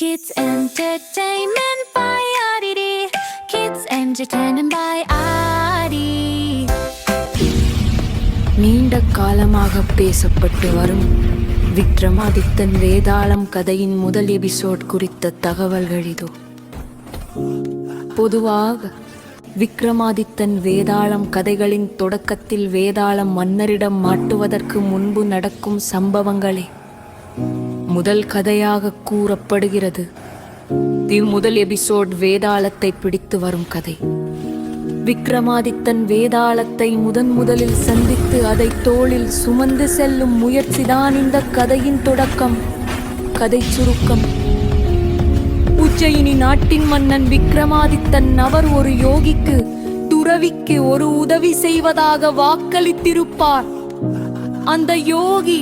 Kids Entertainment by RDD. Kids Entertainment by RDD. நீண்ட காலமாக பேசப்பட்டு வரும் விக்ரமாதித்தன் வேதாளம் கதையின் முதல் எபிசோட் குறித்த தகவல்கள் இதோ. பொதுவாக விக்ரமாதித்தன் வேதாளம் கதைகளின் தொடக்கத்தில் வேதாளம் மன்னரிடம் மாட்டுவதற்கு முன்பு நடக்கும் சம்பவங்களே முதல் கதையாக கூறப்படுகிறது. முதல் எபிசோட் வேதாளத்தை பிடித்து வரும் கதை. விக்ரமாதித்தன் வேதாளத்தை முதலில் சந்தித்து அதை தோளில் சுமந்து செல்லும் முயற்சிதான் இந்த கதையின் தொடக்கம். கதை சுருக்கம்: உஜ்ஜயினி நாட்டின் மன்னன் விக்ரமாதித்தன் அவர் ஒரு யோகிக்கு, துறவிக்கு ஒரு உதவி செய்வதாக வாக்களித்திருப்பார். அந்த யோகி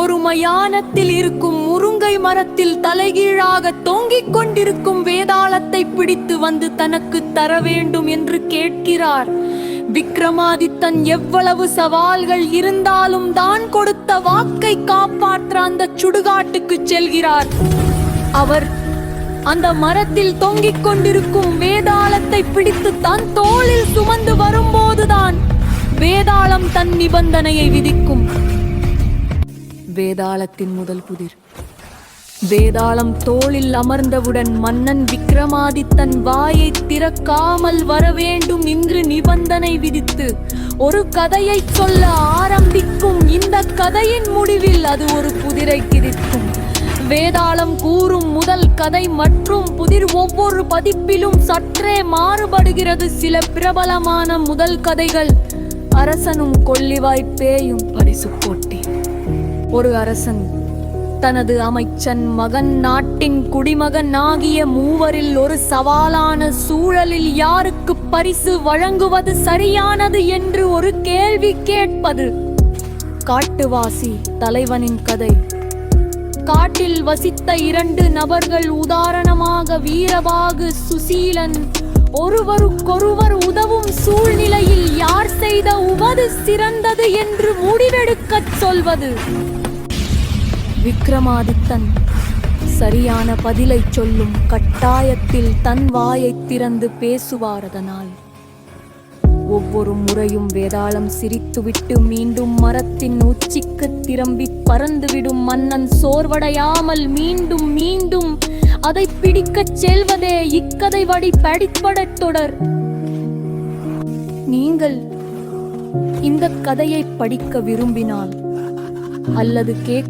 ஒரு மயானத்தில் இருக்கும் முருங்கை மரத்தில் தலைகீழாக தொங்கிக் கொண்டிருக்கும் வேதாளத்தை பிடித்து வந்து தனக்கு தர வேண்டும் என்று கேட்கிறார். விக்ரமாதித்தன் எவ்வளவு சவால்கள் இருந்தாலும் தான் கொடுத்த வாக்கை காப்பாற்ற அந்த சுடுகாட்டுக்கு செல்கிறார். அவர் அந்த மரத்தில் தொங்கிக் கொண்டிருக்கும் வேதாளத்தை பிடித்து தன் தோளில் சுமந்து வரும்போதுதான் வேதாளம் தன் நிபந்தனையை விதிக்கும். வேதாளத்தின் முதல் புதிர். வேதாளம் தோளில் அமர்ந்தவுடன் மன்னன் விக்ரமாதித்தன் வாயை திறக்காமல் வரவேண்டும் என்று நிபந்தனை விதித்து ஒரு கதையை சொல்ல ஆரம்பிக்கும். இந்த கதையின் முடிவில் அது ஒரு புதிரை கிழிக்கும். வேதாளம் கூறும் முதல் கதை மற்றும் புதிர் ஒவ்வொரு பதிப்பிலும் சற்றே மாறுபடுகிறது. சில பிரபலமான முதல் கதைகள் அரசனும் கொள்ளிவாய் பேயும் பரிசு போட்டி. ஒரு அரசன் தனது அமைச்சன் மகன் நாட்டின் குடிமகன் ஆகிய மூவரில் ஒரு சவாலான சூழலில் யாருக்கு பரிசு வழங்குவது சரியானது என்று ஒரு கேள்வி கேட்பது. காட்டுவாசி தலைவனின் கதை. காட்டில் வசித்த இரண்டு நபர்கள், உதாரணமாக வீரபாகு, சுசீலன், ஒருவருக்கொருவர் உதவும் சூழ்நிலையில் யார் செய்த உவது சிறந்தது என்று முடிவெடுக்கச் சொல்வது. விக்ரமாதித்தன் சரியான பதிலை சொல்லும் கட்டாயத்தில் தன் வாயை திறந்து பேசுவாரதனால் ஒவ்வொரு முறையும் வேதாளம் சிரித்துவிட்டு மீண்டும் மரத்தின் உச்சிக்கு திரும்பி பறந்துவிடும். மன்னன் சோர்வடையாமல் மீண்டும் மீண்டும் அதை பிடிக்கச் செல்வதே இக்கதை வழி படிப்படத் தொடர். நீங்கள் இந்த கதையை படிக்க விரும்பினால் அல்லது கேட்க